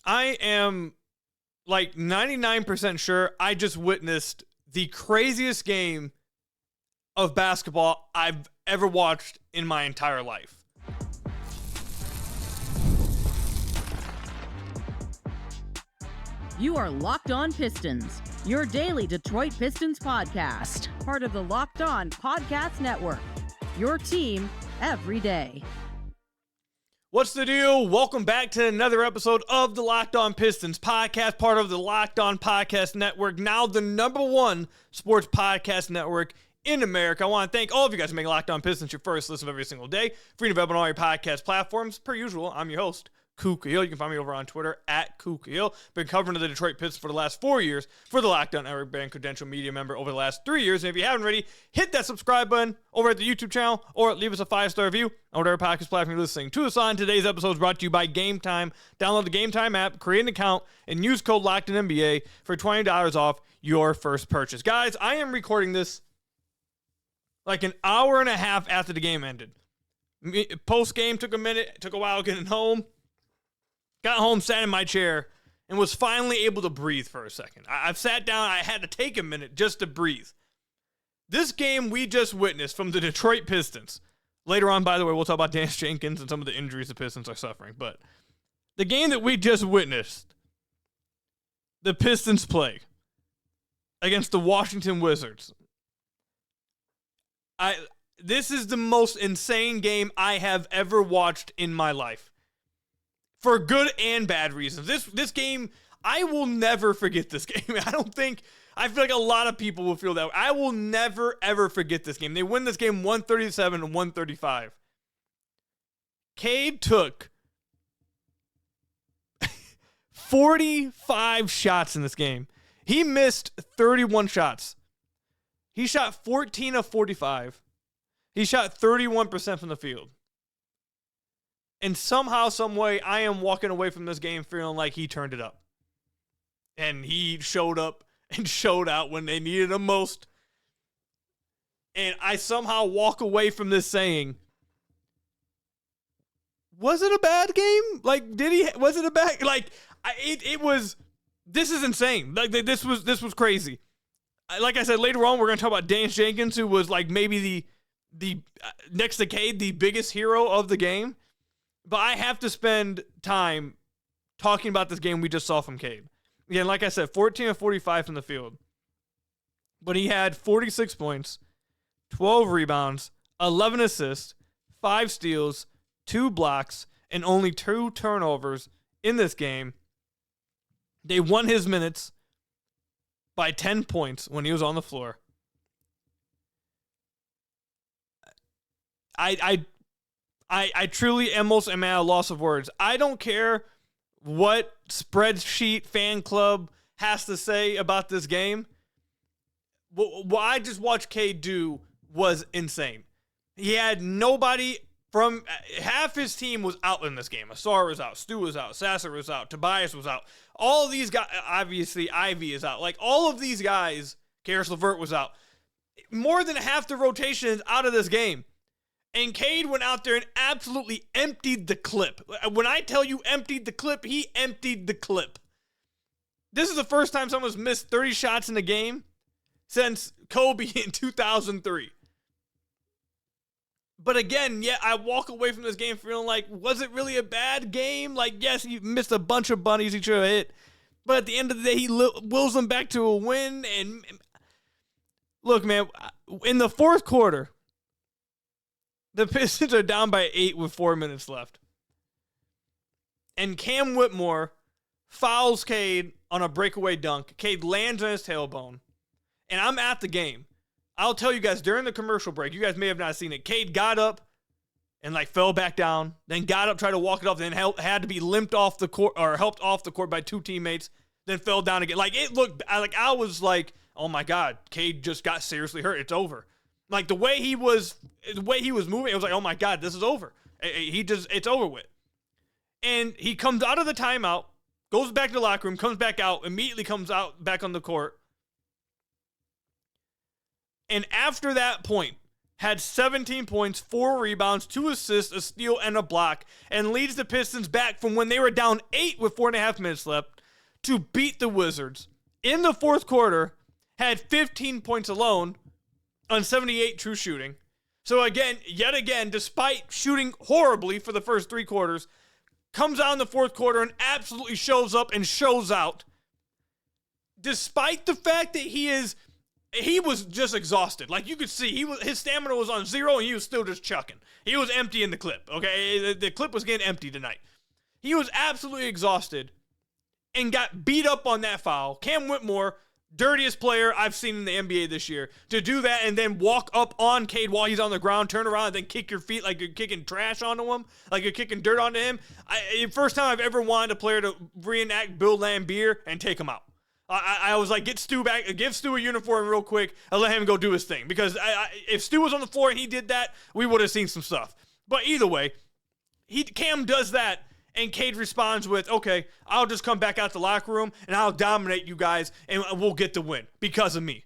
I am like 99% sure I just witnessed the craziest game of basketball I've ever watched in my entire life. You are Locked On Pistons, your daily Detroit Pistons podcast, part of the Locked On Podcast Network, your team every day. What's the deal? Welcome back to another episode of the Locked On Pistons podcast, part of the Locked On Podcast Network, now the #1 sports podcast network in America. I want to thank all of you guys for making Locked On Pistons your first listen every single day. Free and available on all your podcast platforms. Per usual, I'm your host, Khahil. You can find me over on Twitter at Khahil. Been covering the Detroit Pistons for the last 4 years for the Locked On Network, been credential media member over the last 3 years. And if you haven't already, hit that subscribe button over at the YouTube channel or leave us a 5-star review on whatever podcast platform you're listening to us on. Today's episode is brought to you by Game Time. Download the Game Time app, create an account, and use code LOCKEDINNBA for $20 off your first purchase. Guys, I am recording this like an hour and a half after the game ended. Post-game took a minute, took a while getting home. Got home, sat in my chair, and was finally able to breathe for a second. I've sat down. I had to take a minute just to breathe. This game we just witnessed from the Detroit Pistons. Later on, by the way, we'll talk about Daniss Jenkins and some of the injuries the Pistons are suffering. But the game that we just witnessed, the Pistons play against the Washington Wizards. This is the most insane game I have ever watched in my life. For good and bad reasons. This game, I will never forget this game. I feel like a lot of people will feel that way. I will never, ever forget this game. They win this game 137-135. Cade took 45 shots in this game. He missed 31 shots. He shot 14 of 45. He shot 31% from the field. And somehow, some way, I am walking away from this game feeling like he turned it up. And he showed up and showed out when they needed him most. And I somehow walk away from this saying, was it a bad game? Like, was it a bad, like, it was, this is insane. Like, this was crazy. Like I said, later on, we're going to talk about Daniss Jenkins, who was like maybe the next to Cade, the biggest hero of the game. But I have to spend time talking about this game we just saw from Cade. Again, like I said, 14 of 45 from the field. But he had 46 points, 12 rebounds, 11 assists, 5 steals, 2 blocks, and only 2 turnovers in this game. They won his minutes by 10 points when he was on the floor. I truly almost am at a loss of words. I don't care what spreadsheet fan club has to say about this game. What I just watched Cade do was insane. He had nobody from half his team was out in this game. Asar was out, Stu was out, Sasser was out, Tobias was out. All of these guys, obviously Ivy is out. Like all of these guys, Karis LeVert was out. More than half the rotation is out of this game. And Cade went out there and absolutely emptied the clip. When I tell you emptied the clip, he emptied the clip. This is the first time someone's missed 30 shots in a game since Kobe in 2003. But again, yeah, I walk away from this game feeling like, was it really a bad game? Like, yes, he missed a bunch of bunnies he should have hit. But at the end of the day, he wills them back to a win. And look, man, in the fourth quarter, the Pistons are down by 8 with 4 minutes left. And Cam Whitmore fouls Cade on a breakaway dunk. Cade lands on his tailbone. And I'm at the game. I'll tell you guys, during the commercial break, you guys may have not seen it, Cade got up and fell back down, then got up, tried to walk it off, then had to be limped off the court or helped off the court by 2 teammates, then fell down again. Like, it looked, I was like, oh my God, Cade just got seriously hurt. It's over. Like the way he was moving, it was like, oh my God, this is over. It's over with. And he comes out of the timeout, goes back to the locker room, comes back out, immediately comes out back on the court. And after that point, had 17 points, 4 rebounds, 2 assists, a steal, and a block, and leads the Pistons back from when they were down 8 with 4.5 minutes left to beat the Wizards. In the fourth quarter, had 15 points alone on 78 true shooting. So again, yet again, despite shooting horribly for the first 3 quarters, comes out in the fourth quarter and absolutely shows up and shows out. Despite the fact that he was just exhausted. Like you could see, his stamina was on 0 and he was still just chucking. He was empty in the clip, okay? The clip was getting empty tonight. He was absolutely exhausted and got beat up on that foul. Cam Whitmore, dirtiest player I've seen in the NBA this year, to do that and then walk up on Cade while he's on the ground, turn around, and then kick your feet like you're kicking trash onto him, like you're kicking dirt onto him. First time I've ever wanted a player to reenact Bill Laimbeer and take him out. I was like, get Stu back, give Stu a uniform real quick, and let him go do his thing. Because if Stu was on the floor and he did that, we would have seen some stuff. But either way, Cam does that, and Cade responds with, okay, I'll just come back out the locker room, and I'll dominate you guys, and we'll get the win because of me.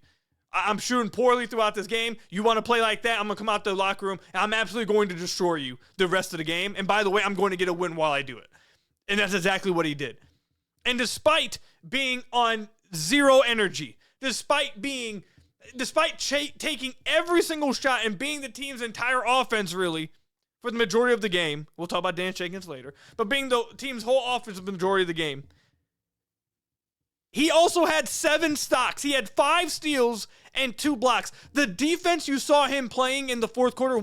I'm shooting poorly throughout this game. You want to play like that? I'm going to come out the locker room, and I'm absolutely going to destroy you the rest of the game. And by the way, I'm going to get a win while I do it. And that's exactly what he did. And despite being on 0 energy, despite taking every single shot and being the team's entire offense, really, for the majority of the game, we'll talk about Danniss Jenkins later, but being the team's whole offense for the majority of the game, he also had 7 stocks. He had 5 steals and 2 blocks. The defense you saw him playing in the fourth quarter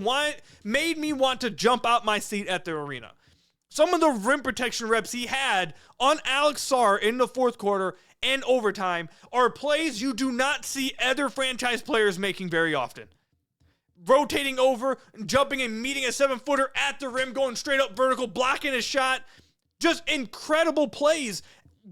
made me want to jump out my seat at the arena. Some of the rim protection reps he had on Alex Sarr in the fourth quarter and overtime are plays you do not see other franchise players making very often. Rotating over, jumping and meeting a 7-footer at the rim, going straight up vertical, blocking a shot. Just incredible plays,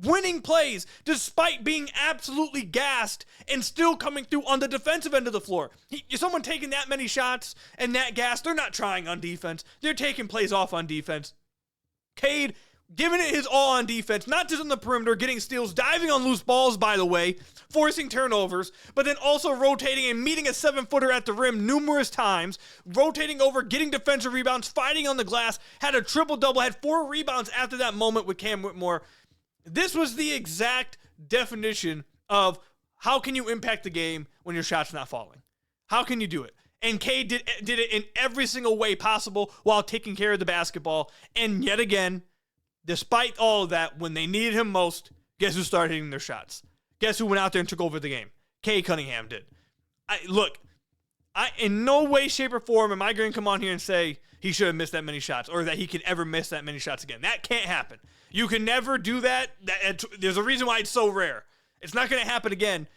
winning plays, despite being absolutely gassed and still coming through on the defensive end of the floor. Someone taking that many shots and that gas, they're not trying on defense. They're taking plays off on defense. Cade giving it his all on defense, not just on the perimeter, getting steals, diving on loose balls, by the way, forcing turnovers, but then also rotating and meeting a 7-footer at the rim numerous times, rotating over, getting defensive rebounds, fighting on the glass, had a triple-double, had 4 rebounds after that moment with Cam Whitmore. This was the exact definition of how can you impact the game when your shot's not falling. How can you do it? And Cade did it in every single way possible while taking care of the basketball. And yet again, despite all of that, when they needed him most, guess who started hitting their shots? Guess who went out there and took over the game? Cade Cunningham did. In no way, shape, or form am I going to come on here and say he should have missed that many shots or that he can ever miss that many shots again. That can't happen. You can never do that. There's a reason why it's so rare. It's not going to happen again.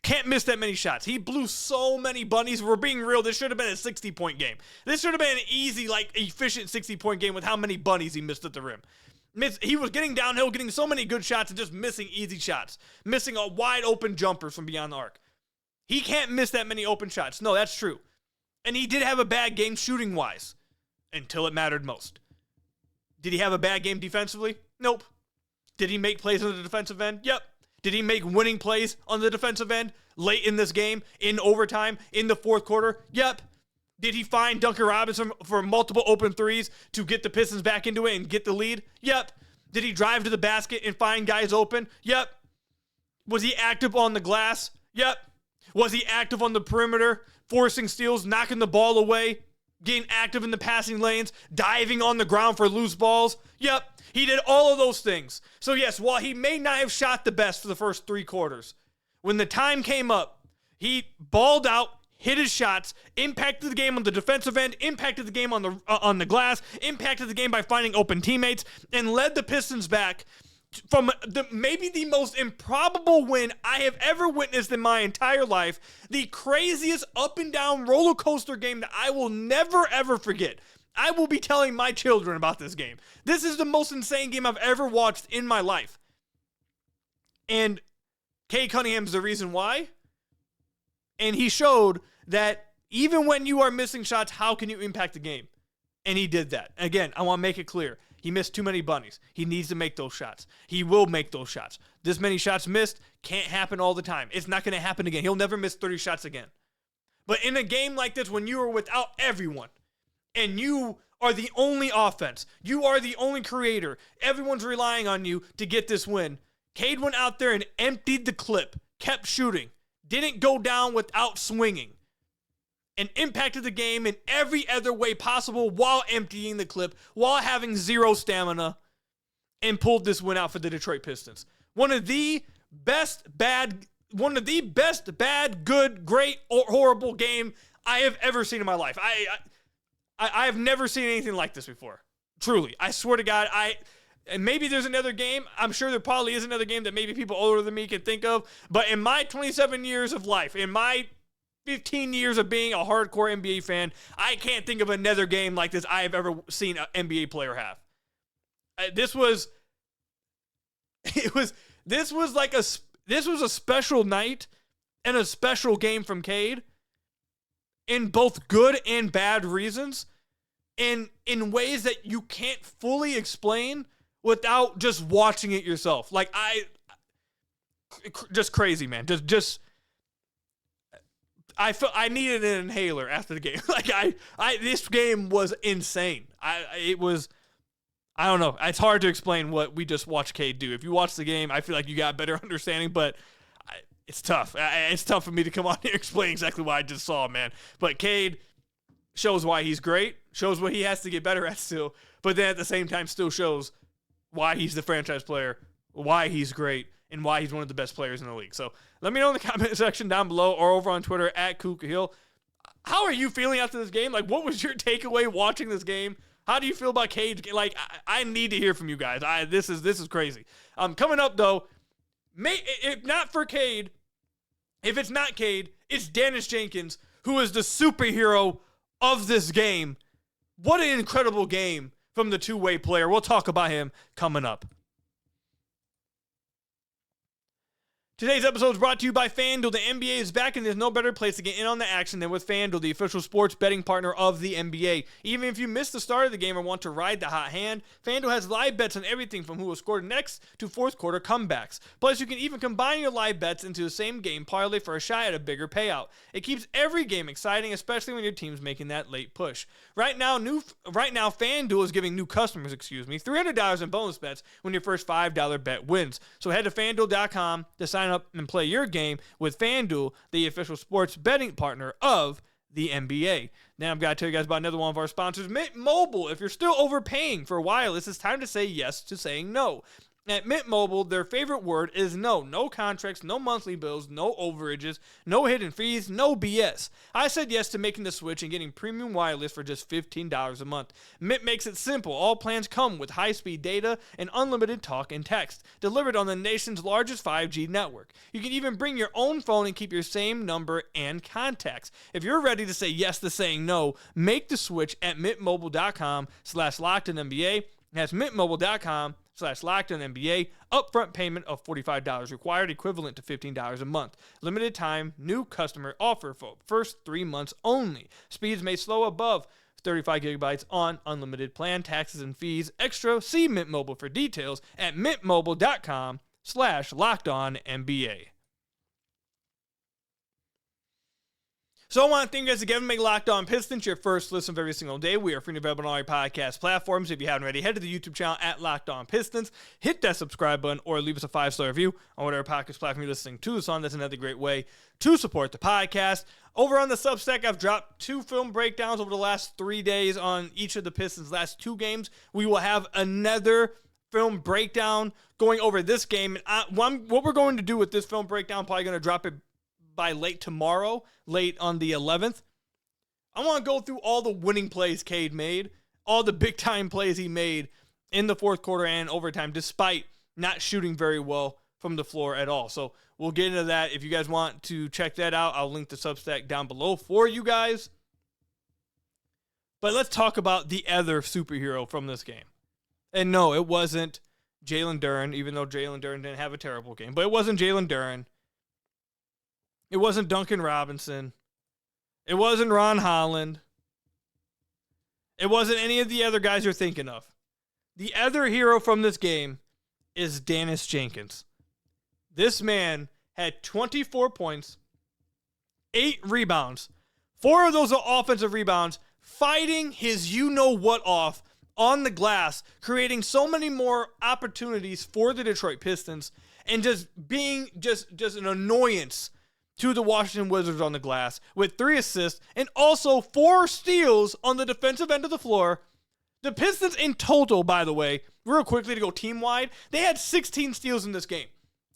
Can't miss that many shots. He blew so many bunnies. If we're being real, this should have been a 60-point game. This should have been an easy, efficient 60-point game with how many bunnies he missed at the rim. He was getting downhill, getting so many good shots and just missing easy shots. Missing a wide open jumpers from beyond the arc. He can't miss that many open shots. No, that's true. And he did have a bad game shooting-wise until it mattered most. Did he have a bad game defensively? Nope. Did he make plays on the defensive end? Yep. Did he make winning plays on the defensive end late in this game, in overtime, in the fourth quarter? Yep. Did he find Duncan Robinson for multiple open threes to get the Pistons back into it and get the lead? Yep. Did he drive to the basket and find guys open? Yep. Was he active on the glass? Yep. Was he active on the perimeter, forcing steals, knocking the ball away, getting active in the passing lanes, diving on the ground for loose balls? Yep. He did all of those things. So yes, while he may not have shot the best for the first 3 quarters, when the time came up, he balled out, hit his shots, impacted the game on the defensive end, impacted the game on the glass, impacted the game by finding open teammates, and led the Pistons back from maybe the most improbable win I have ever witnessed in my entire life, the craziest up and down roller coaster game that I will never ever forget. I will be telling my children about this game. This is the most insane game I've ever watched in my life. And Cade Cunningham's the reason why. And he showed that even when you are missing shots, how can you impact the game? And he did that. Again, I want to make it clear. He missed too many bunnies. He needs to make those shots. He will make those shots. This many shots missed can't happen all the time. It's not going to happen again. He'll never miss 30 shots again. But in a game like this, when you are without everyone, and you are the only offense, you are the only creator, everyone's relying on you to get this win. Cade went out there and emptied the clip, kept shooting, didn't go down without swinging, and impacted the game in every other way possible while emptying the clip, while having zero stamina, and pulled this win out for the Detroit Pistons. One of the best, bad, good, great, or horrible game I have ever seen in my life. I have never seen anything like this before. Truly. I swear to God, and maybe there's another game. I'm sure there probably is another game that maybe people older than me can think of. But in my 27 years of life, in my 15 years of being a hardcore NBA fan, I can't think of another game like this I have ever seen an NBA player have. This was a special night and a special game from Cade in both good and bad reasons, in ways that you can't fully explain without just watching it yourself. Like, just crazy, man. I needed an inhaler after the game. Like, this game was insane. I don't know. It's hard to explain what we just watched Cade do. If you watch the game, I feel like you got a better understanding, but it's tough. It's tough for me to come on here and explain exactly what I just saw, man. But Cade shows why he's great, shows what he has to get better at still, but then at the same time still shows why he's the franchise player, why he's great, and why he's one of the best players in the league. So let me know in the comment section down below or over on Twitter at Khahil. How are you feeling after this game? Like, what was your takeaway watching this game? How do you feel about Cade? Like, I need to hear from you guys. This is crazy. Coming up, though, if not for Cade, if it's not Cade, it's Danniss Jenkins, who is the superhero of this game. What an incredible game from the two-way player. We'll talk about him coming up. Today's episode is brought to you by FanDuel. The NBA is back, and there's no better place to get in on the action than with FanDuel, the official sports betting partner of the NBA. Even if you missed the start of the game or want to ride the hot hand, FanDuel has live bets on everything from who will score next to fourth quarter comebacks. Plus, you can even combine your live bets into the same game parlay for a shot at a bigger payout. It keeps every game exciting, especially when your team's making that late push. Right now, FanDuel is giving new customers, $300 in bonus bets when your first $5 bet wins. So head to FanDuel.com to sign up and play your game with FanDuel, the official sports betting partner of the NBA. Now I've got to tell you guys about another one of our sponsors, Mint Mobile. If you're still overpaying for wireless, it's time to say yes to saying no. At Mint Mobile, their favorite word is no. No contracts, no monthly bills, no overages, no hidden fees, no BS. I said yes to making the switch and getting premium wireless for just $15 a month. Mint makes it simple. All plans come with high-speed data and unlimited talk and text, delivered on the nation's largest 5G network. You can even bring your own phone and keep your same number and contacts. If you're ready to say yes to saying no, make the switch at mintmobile.com/LockedOnNBA. That's mintmobile.com/LockedOnNBA. Upfront payment of $45 required, equivalent to $15 a month. Limited time, new customer offer for first 3 months only. Speeds may slow above 35 gigabytes on unlimited plan. Taxes and fees extra. See Mint Mobile for details at mintmobile.com/LockedOnNBA. So I want to thank you guys again for making Locked On Pistons your first listen of every single day. We are free and available on all your podcast platforms. If you haven't already, head to the YouTube channel at Locked On Pistons. Hit that subscribe button or leave us a 5-star review on whatever podcast platform you're listening to us on. That's another great way to support the podcast. Over on the Substack, I've dropped 2 film breakdowns over the last 3 days on each of the Pistons' last 2 games. We will have another film breakdown going over this game. What we're going to do with this film breakdown, probably going to drop it by late tomorrow, late on the 11th. I want to go through all the winning plays Cade made, all the big-time plays he made in the fourth quarter and overtime, despite not shooting very well from the floor at all. So we'll get into that. If you guys want to check that out, I'll link the Substack down below for you guys. But let's talk about the other superhero from this game. And no, it wasn't Jalen Duren, even though Jalen Duren didn't have a terrible game. But it wasn't Jalen Duren. It wasn't Duncan Robinson. It wasn't Ron Holland. It wasn't any of the other guys you're thinking of. The other hero from this game is Daniss Jenkins. This man had 24 points, 8 rebounds, 4 of those are offensive rebounds, fighting his you-know-what off on the glass, creating so many more opportunities for the Detroit Pistons, and just being just an annoyance to the Washington Wizards on the glass with 3 assists and also 4 steals on the defensive end of the floor. The Pistons in total, by the way, real quickly to go team-wide, they had 16 steals in this game.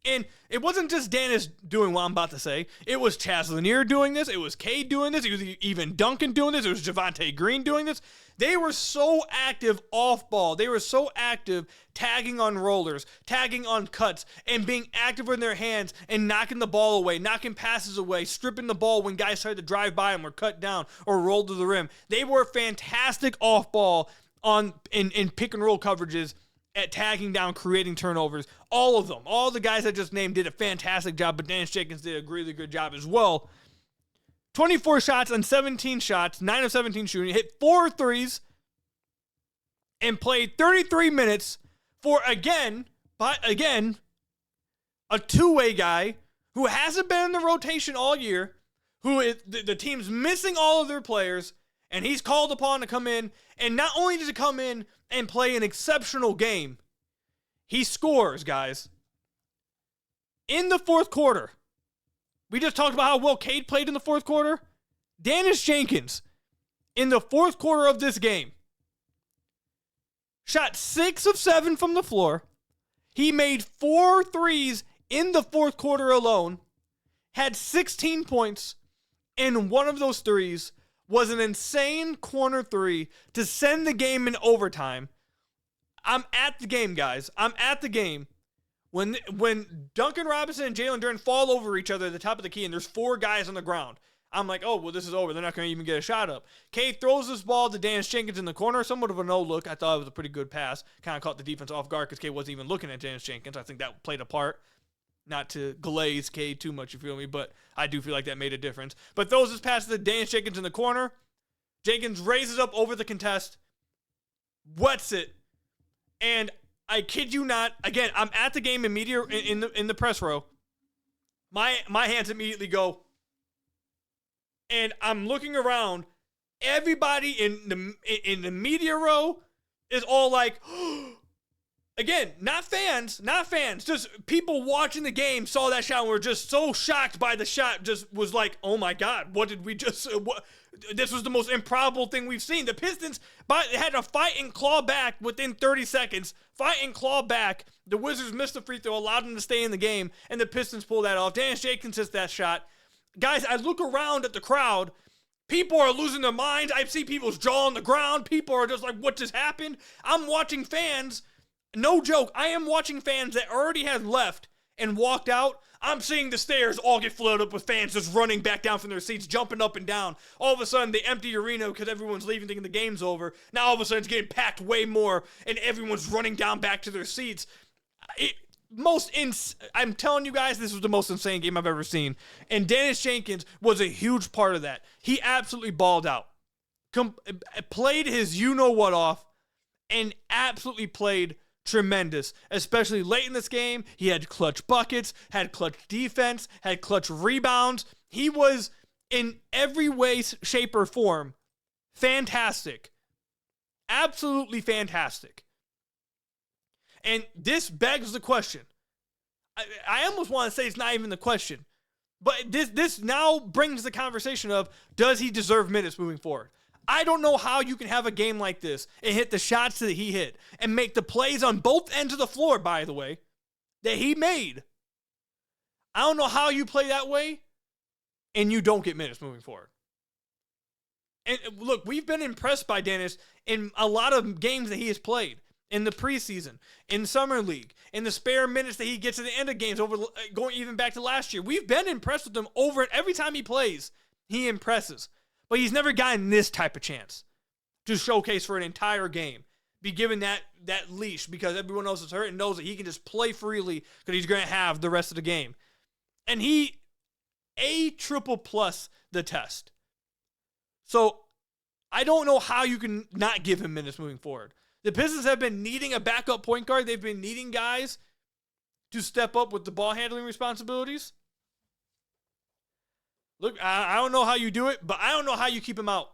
And it wasn't just Danniss doing what I'm about to say. It was Chaz Lanier doing this. It was Cade doing this. It was even Duncan doing this. It was Javonte Green doing this. They were so active off ball. They were so active tagging on rollers, tagging on cuts, and being active in their hands and knocking the ball away, knocking passes away, stripping the ball when guys tried to drive by them or cut down or roll to the rim. They were fantastic off ball in pick and roll coverages, at tagging down, creating turnovers. All of them. All the guys I just named did a fantastic job, but Daniss Jenkins did a really good job as well. 24 shots on 17 shots, 9 of 17 shooting, hit 4 threes, and played 33 minutes for, again, a two-way guy who hasn't been in the rotation all year, who is, the team's missing all of their players, and he's called upon to come in, and not only does he come in and play an exceptional game, he scores, guys. In the fourth quarter, we just talked about how well Cade played in the fourth quarter. Danniss Jenkins, in the fourth quarter of this game, shot 6 of 7 from the floor. He made 4 threes in the fourth quarter alone, had 16 points, and one of those threes was an insane corner 3 to send the game in overtime. I'm at the game, guys. I'm at the game. When Duncan Robinson and Jalen Duren fall over each other at the top of the key and there's 4 guys on the ground, I'm like, oh, well, this is over. They're not going to even get a shot up. Cade throws this ball to Danniss Jenkins in the corner. Somewhat of a no-look. I thought it was a pretty good pass. Kind of caught the defense off guard because Cade wasn't even looking at Danniss Jenkins. I think that played a part. Not to glaze Cade too much, you feel me, but I do feel like that made a difference. But throws this pass to Danniss Jenkins in the corner. Jenkins raises up over the contest, wets it, and I kid you not, again, I'm at the game in the press row. My hands immediately go, and I'm looking around. Everybody in the media row is all like, again, not fans, just people watching the game saw that shot and were just so shocked by the shot, just was like, oh my God, what did we just, this was the most improbable thing we've seen. The Pistons had to fight and claw back within 30 seconds, fight and claw back. The Wizards missed the free throw, allowed them to stay in the game, and the Pistons pulled that off. Danniss Jenkins hits that shot. Guys, I look around at the crowd. People are losing their minds. I see people's jaw on the ground. People are just like, what just happened? I'm watching fans. No joke, I am watching fans that already had left and walked out. I'm seeing the stairs all get flooded up with fans just running back down from their seats, jumping up and down. All of a sudden, the empty arena, because everyone's leaving thinking the game's over, now all of a sudden it's getting packed way more, and everyone's running down back to their seats. I'm telling you guys, this was the most insane game I've ever seen. And Danniss Jenkins was a huge part of that. He absolutely balled out. Played his you-know-what off, and absolutely played tremendous, especially late in this game. He had clutch buckets, had clutch defense, had clutch rebounds. He was, in every way, shape, or form, fantastic. Absolutely fantastic. And this begs the question. I almost want to say it's not even the question, but this now brings the conversation of, does he deserve minutes moving forward? I don't know how you can have a game like this and hit the shots that he hit and make the plays on both ends of the floor, by the way, that he made. I don't know how you play that way and you don't get minutes moving forward. And look, we've been impressed by Danniss in a lot of games that he has played. In the preseason, in Summer League, in the spare minutes that he gets at the end of games, going even back to last year. We've been impressed with him over and every time he plays, he impresses. But he's never gotten this type of chance to showcase for an entire game, be given that leash because everyone else is hurt and knows that he can just play freely because he's going to have the rest of the game. And he triple plus the test. So I don't know how you can not give him minutes moving forward. The Pistons have been needing a backup point guard. They've been needing guys to step up with the ball handling responsibilities. Look, I don't know how you do it, but I don't know how you keep him out.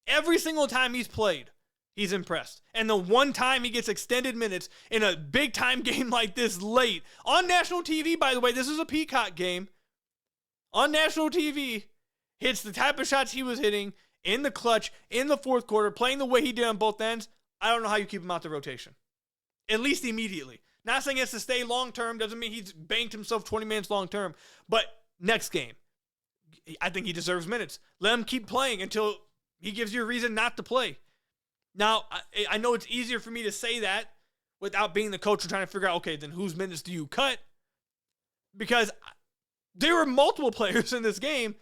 Every single time he's played, he's impressed. And the one time he gets extended minutes in a big-time game like this late, on national TV, by the way, this is a Peacock game, on national TV, hits the type of shots he was hitting in the clutch, in the fourth quarter, playing the way he did on both ends. I don't know how you keep him out the rotation. At least immediately. Not saying he has to stay long-term, doesn't mean he's banked himself 20 minutes long-term, but next game, I think he deserves minutes. Let him keep playing until he gives you a reason not to play. Now, I know it's easier for me to say that without being the coach and trying to figure out, okay, then whose minutes do you cut? Because there were multiple players in this game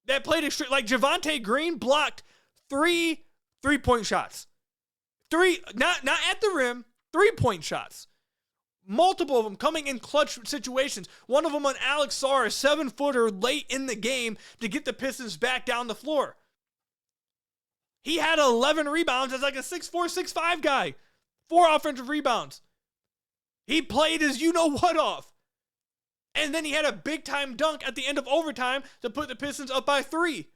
that played extreme. Like Javonte Green blocked 3 3-point shots. 3, not at the rim, 3-point shots. Multiple of them coming in clutch situations. One of them on Alex Sarr, a 7-footer late in the game to get the Pistons back down the floor. He had 11 rebounds as like a 6'4", 6'5" guy. 4 offensive rebounds. He played his you-know-what off. And then he had a big-time dunk at the end of overtime to put the Pistons up by 3.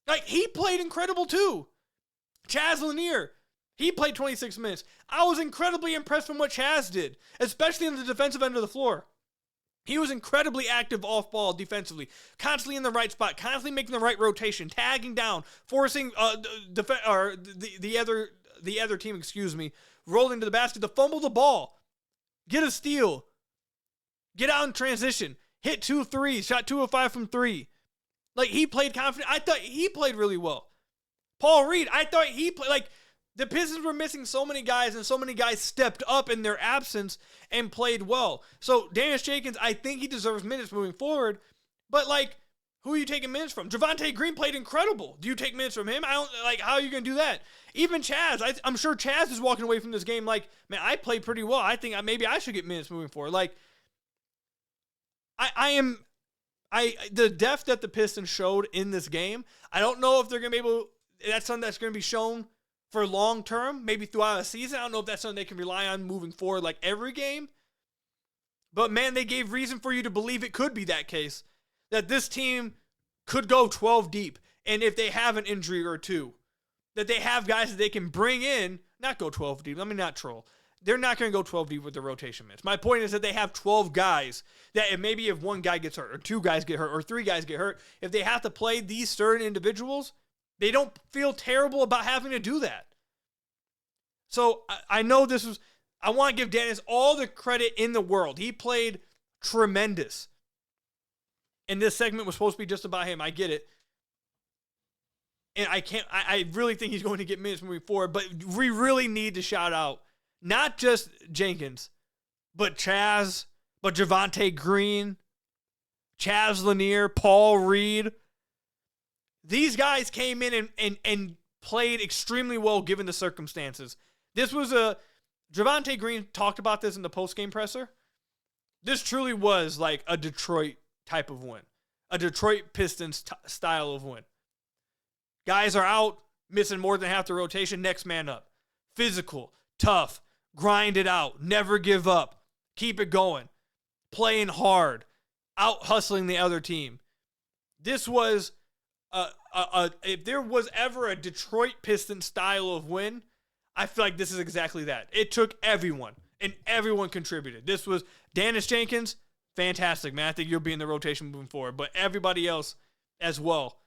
Like, he played incredible too. Chaz Lanier, he played 26 minutes. I was incredibly impressed from what Chaz did, especially on the defensive end of the floor. He was incredibly active off ball defensively, constantly in the right spot, constantly making the right rotation, tagging down, forcing the other team, roll into the basket to fumble the ball, get a steal, get out in transition, hit 2 threes, shot 2 of 5 from 3. Like, he played confident. I thought he played really well. Paul Reed, I thought he played like. The Pistons were missing so many guys, and so many guys stepped up in their absence and played well. So, Danniss Jenkins, I think he deserves minutes moving forward. But, like, who are you taking minutes from? Javonte Green played incredible. Do you take minutes from him? How are you going to do that? Even Chaz, I'm sure Chaz is walking away from this game like, man, I played pretty well. I think maybe I should get minutes moving forward. Like, the depth that the Pistons showed in this game, I don't know if they're going to be able, that's something that's going to be shown for long term, maybe throughout a season. I don't know if that's something they can rely on moving forward like every game. But man, they gave reason for you to believe it could be that case. That this team could go 12 deep. And if they have an injury or two, that they have guys that they can bring in, not go 12 deep. Let me not troll. They're not going to go 12 deep with their rotation minutes. My point is that they have 12 guys that if one guy gets hurt or 2 guys get hurt or 3 guys get hurt, if they have to play these certain individuals, they don't feel terrible about having to do that. So I know I want to give Danniss all the credit in the world. He played tremendous. And this segment was supposed to be just about him. I get it. And I really think he's going to get minutes moving forward, but we really need to shout out not just Jenkins, but Chaz, but Javonte Green, Chaz Lanier, Paul Reed. These guys came in and played extremely well given the circumstances. This was Javonte Green talked about this in the post-game presser. This truly was like a Detroit type of win. A Detroit Pistons style of win. Guys are out, missing more than half the rotation, next man up. Physical, tough, grind it out, never give up, keep it going, playing hard, out hustling the other team. This was if there was ever a Detroit Pistons style of win, I feel like this is exactly that. It took everyone, and everyone contributed. This was Danniss Jenkins, fantastic, man. I think you'll be in the rotation moving forward. But everybody else as well,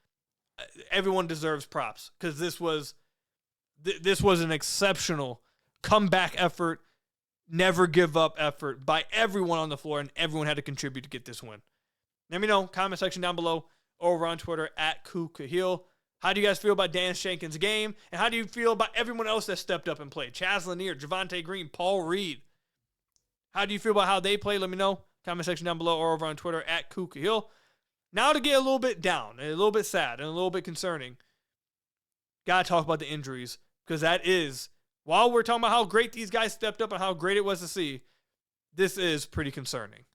everyone deserves props because this was an exceptional comeback effort, never give up effort by everyone on the floor, and everyone had to contribute to get this win. Let me know, comment section down below, or over on Twitter at Khahil. How do you guys feel about Danniss Jenkins' game? And how do you feel about everyone else that stepped up and played? Chaz Lanier, Javonte Green, Paul Reed. How do you feel about how they played? Let me know. Comment section down below or over on Twitter at Khahil. Now to get a little bit down, and a little bit sad, and a little bit concerning. Got to talk about the injuries. Because that is, while we're talking about how great these guys stepped up and how great it was to see, this is pretty concerning.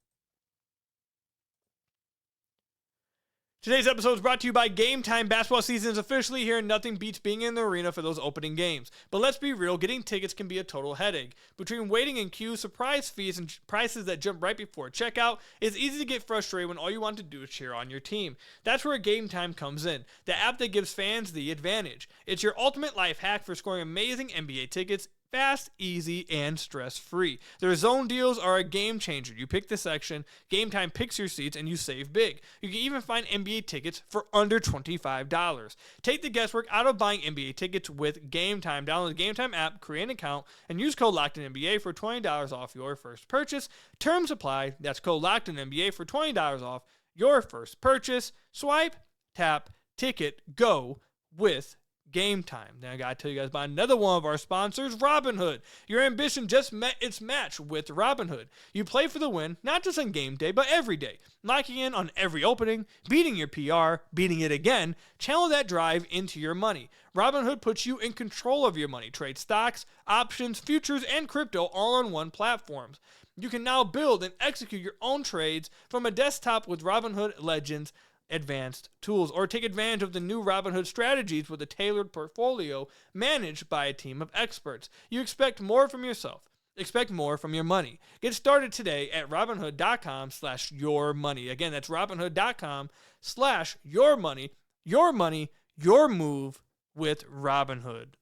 Today's episode is brought to you by Game Time. Basketball season is officially here, and nothing beats being in the arena for those opening games. But let's be real, getting tickets can be a total headache. Between waiting in queues, surprise fees, and prices that jump right before checkout, it's easy to get frustrated when all you want to do is cheer on your team. That's where Game Time comes in, the app that gives fans the advantage. It's your ultimate life hack for scoring amazing NBA tickets fast, easy, and stress-free. Their zone deals are a game changer. You pick the section, Game Time picks your seats, and you save big. You can even find NBA tickets for under $25. Take the guesswork out of buying NBA tickets with Game Time. Download the Game Time app, create an account, and use code LOCKEDONNBA for $20 off your first purchase. Terms apply. That's code LOCKEDONNBA for $20 off your first purchase. Swipe, tap, ticket, go with Game Time. Now I gotta tell you guys about another one of our sponsors, Robinhood. Your ambition just met its match with Robinhood. You play for the win, not just on game day, but every day. Locking in on every opening, beating your PR, beating it again. Channel that drive into your money. Robinhood puts you in control of your money. Trade stocks, options, futures, and crypto all on one platform. You can now build and execute your own trades from a desktop with Robinhood Legends advanced tools, or take advantage of the new Robinhood strategies with a tailored portfolio managed by a team of experts. You expect more from yourself. Expect more from your money. Get started today at Robinhood.com/yourmoney. Again, that's Robinhood.com/yourmoney. Your money, your move with Robinhood.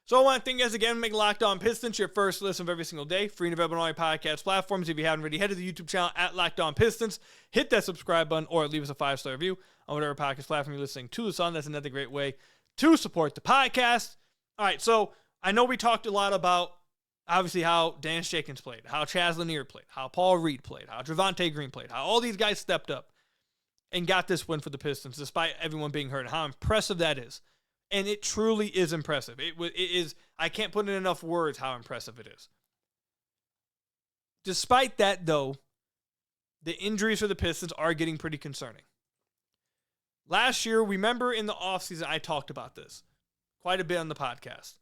So I want to thank you guys again for making Locked On Pistons your first listen of every single day. Free and available on all your podcast platforms. If you haven't already, head to the YouTube channel at Locked On Pistons. Hit that subscribe button or leave us a 5-star review on whatever podcast platform you're listening to this on. That's another great way to support the podcast. All right, so I know we talked a lot about, obviously, how Daniss Jenkins played, how Chaz Lanier played, how Paul Reed played, how Javonte Green played, how all these guys stepped up and got this win for the Pistons despite everyone being hurt, and how impressive that is. And it truly is impressive. It is. I can't put in enough words how impressive it is. Despite that, though, the injuries for the Pistons are getting pretty concerning. Last year, remember in the offseason, I talked about this quite a bit on the podcast.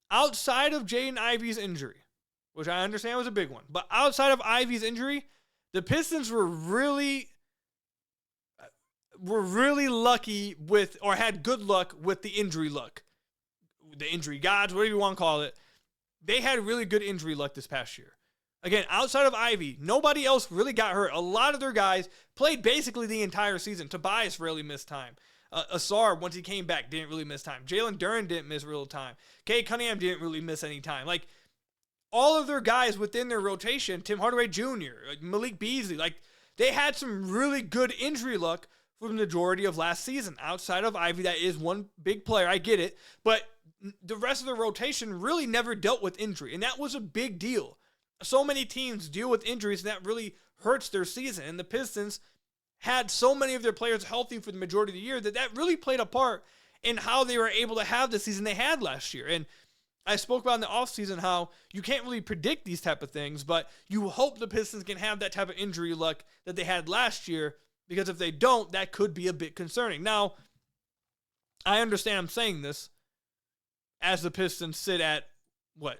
Outside of Jaden Ivey's injury, which I understand was a big one, but outside of Ivey's injury, the Pistons were really lucky with, or had good luck with the injury luck. The injury gods, whatever you want to call it. They had really good injury luck this past year. Again, outside of Ivey, nobody else really got hurt. A lot of their guys played basically the entire season. Tobias rarely missed time. Asar, once he came back, didn't really miss time. Jalen Duren didn't miss real time. Cade Cunningham didn't really miss any time. Like, all of their guys within their rotation, Tim Hardaway Jr., Malik Beasley, like, they had some really good injury luck for the majority of last season. Outside of Ivey, that is one big player, I get it, but the rest of the rotation really never dealt with injury, and that was a big deal. So many teams deal with injuries, and that really hurts their season, and the Pistons had so many of their players healthy for the majority of the year that really played a part in how they were able to have the season they had last year. And I spoke about in the offseason how you can't really predict these type of things, but you hope the Pistons can have that type of injury luck that they had last year, because if they don't, that could be a bit concerning. Now, I understand I'm saying this as the Pistons sit at,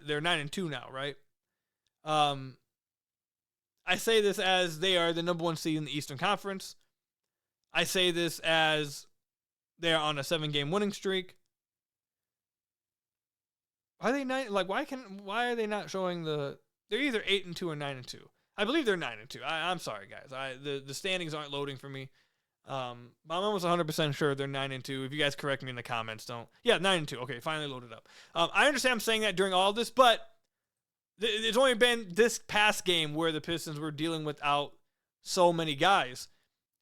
they're 9-2 now, right? I say this as they are the number one seed in the Eastern Conference. I say this as they are on a 7-game winning streak. Are they 9? Like, why are they not showing the? They're either 8-2 or 9-2. I believe they're 9-2. I'm sorry, guys. The standings aren't loading for me. I'm almost 100% sure they're 9-2. If you guys correct me in the comments, don't. Yeah, 9-2. Okay, finally loaded up. I understand I'm saying that during all of this, but it's only been this past game where the Pistons were dealing without so many guys.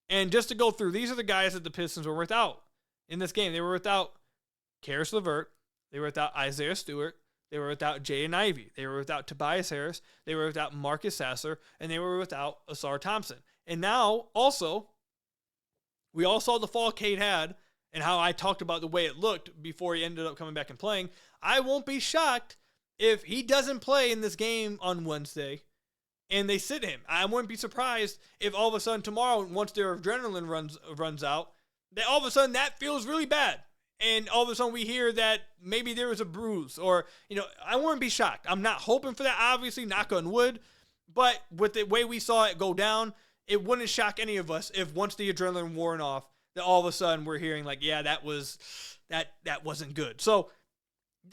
And just to go through, these are the guys that the Pistons were without in this game. They were without Karis LeVert. They were without Isaiah Stewart. They were without Jaden Ivey. They were without Tobias Harris. They were without Marcus Sasser. And they were without Asar Thompson. And now, also, we all saw the fall Cade had and how I talked about the way it looked before he ended up coming back and playing. I won't be shocked if he doesn't play in this game on Wednesday and they sit him. I wouldn't be surprised if all of a sudden tomorrow, once their adrenaline runs out, that all of a sudden that feels really bad. And all of a sudden we hear that maybe there was a bruise or, I wouldn't be shocked. I'm not hoping for that, obviously, knock on wood. But with the way we saw it go down, it wouldn't shock any of us if once the adrenaline worn off, that all of a sudden we're hearing like, yeah, that wasn't good. So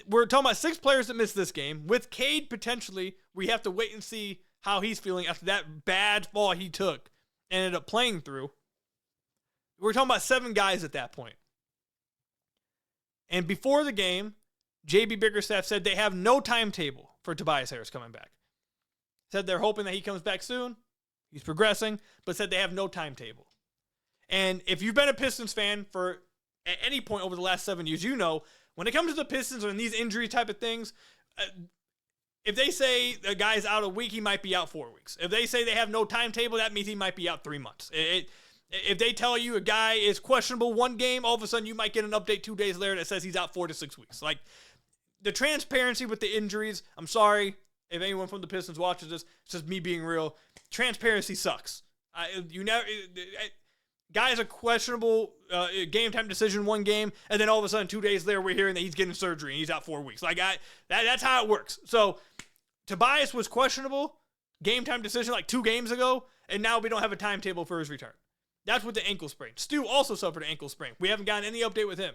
we're talking about 6 players that missed this game. With Cade, potentially, we have to wait and see how he's feeling after that bad fall he took and ended up playing through. We're talking about 7 guys at that point. And before the game, JB Bickerstaff said they have no timetable for Tobias Harris coming back. Said they're hoping that he comes back soon. He's progressing, but said they have no timetable. And if you've been a Pistons fan for at any point over the last 7 years, you know when it comes to the Pistons and these injury type of things, if they say a guy's out a week, he might be out 4 weeks. If they say they have no timetable, that means he might be out 3 months. If they tell you a guy is questionable one game, all of a sudden you might get an update 2 days later that says he's out 4 to 6 weeks. Like, the transparency with the injuries, I'm sorry if anyone from the Pistons watches this, it's just me being real. Transparency sucks. Guys are questionable game time decision one game, and then all of a sudden 2 days later we're hearing that he's getting surgery and he's out 4 weeks. Like that's how it works. So Tobias was questionable game time decision like 2 games ago, and now we don't have a timetable for his return. That's with the ankle sprain. Stu also suffered an ankle sprain. We haven't gotten any update with him.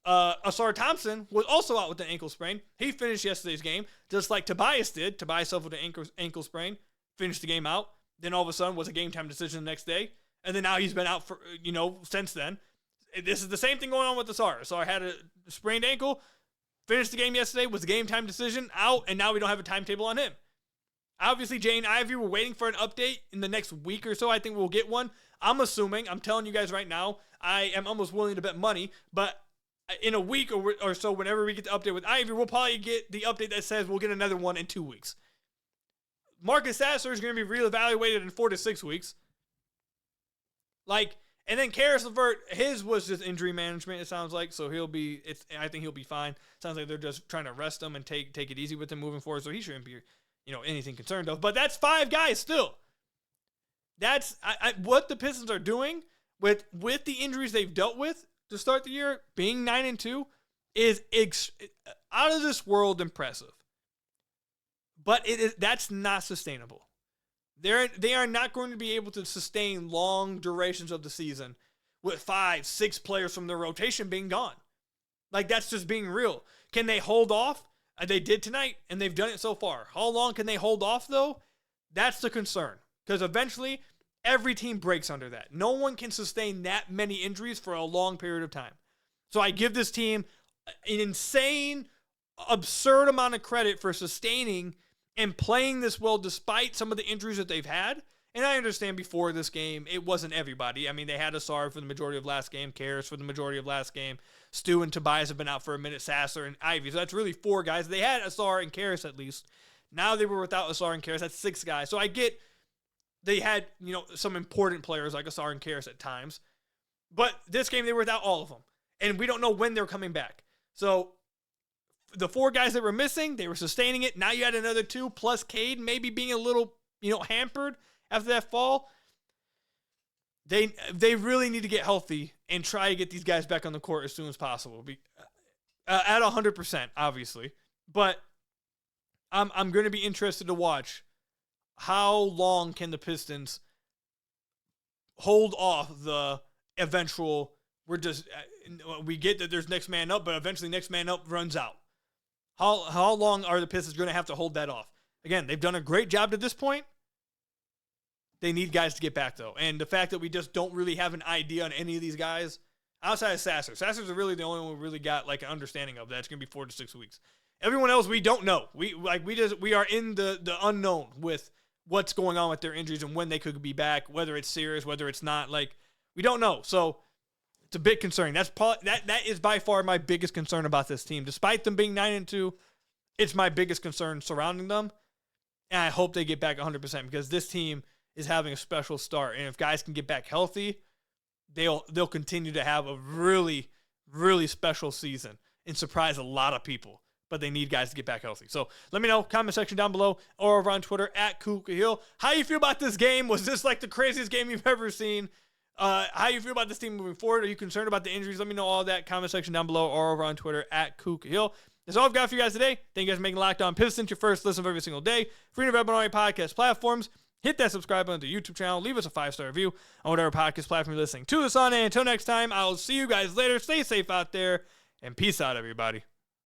Asar Thompson was also out with the ankle sprain. He finished yesterday's game just like Tobias did. Tobias suffered an ankle sprain, finished the game out. Then all of a sudden was a game time decision the next day. And then now he's been out for, since then. This is the same thing going on with Asar. Asar had a sprained ankle, finished the game yesterday, was a game time decision, out, and now we don't have a timetable on him. Obviously, Jane Ivey, we're waiting for an update in the next week or so. I think we'll get one. I'm telling you guys right now, I am almost willing to bet money, but in a week or so, whenever we get the update with Ivey, we'll probably get the update that says we'll get another one in 2 weeks. Marcus Sasser is going to be reevaluated in 4 to 6 weeks. And then Karis LeVert, his was just injury management, it sounds like, so I think he'll be fine. Sounds like they're just trying to rest him and take it easy with him moving forward, so he shouldn't be, anything concerned of. But that's 5 guys still. That's what the Pistons are doing with the injuries they've dealt with to start the year, being 9-2, is out of this world impressive. But that's not sustainable. They are not going to be able to sustain long durations of the season with 5, 6 players from their rotation being gone. Like, that's just being real. Can they hold off? They did tonight, and they've done it so far. How long can they hold off, though? That's the concern. Because eventually, every team breaks under that. No one can sustain that many injuries for a long period of time. So I give this team an insane, absurd amount of credit for sustaining and playing this well despite some of the injuries that they've had. And I understand before this game, it wasn't everybody. I mean, they had Asar for the majority of last game, Karis for the majority of last game. Stu and Tobias have been out for a minute, Sasser and Ivey. So that's really 4 guys. They had Asar and Karis at least. Now they were without Asar and Karis. That's 6 guys. So I get they had, some important players like Asar and Karis at times. But this game, they were without all of them. And we don't know when they're coming back. So the 4 guys that were missing, they were sustaining it. Now you had another 2 plus Cade maybe being a little, hampered after that fall. They really need to get healthy and try to get these guys back on the court as soon as possible. At 100%, obviously. But I'm going to be interested to watch how long can the Pistons hold off the eventual, we get that there's next man up, but eventually next man up runs out. How long are the Pistons going to have to hold that off? Again, they've done a great job to this point. They need guys to get back, though. And the fact that we just don't really have an idea on any of these guys, outside of Sasser. Sasser's really the only one we really got an understanding of. That's going to be 4 to 6 weeks. Everyone else, we don't know. We are in the unknown with what's going on with their injuries and when they could be back, whether it's serious, whether it's not. We don't know. So it's a bit concerning. That is by far my biggest concern about this team. Despite them being 9-2, it's my biggest concern surrounding them. And I hope they get back 100% because this team is having a special start. And if guys can get back healthy, they'll continue to have a really, really special season and surprise a lot of people. But they need guys to get back healthy. So let me know, comment section down below or over on Twitter at Khahil. How you feel about this game? Was this the craziest game you've ever seen? How you feel about this team moving forward? Are you concerned about the injuries? Let me know all that. Comment section down below or over on Twitter at Khahil. That's all I've got for you guys today. Thank you guys for making Locked On Pistons your first listen of every single day. Free and available on all your podcast platforms. hit that subscribe button to the YouTube channel. Leave us a 5-star review on whatever podcast platform you're listening to us on. And until next time, I'll see you guys later. Stay safe out there, and peace out, everybody.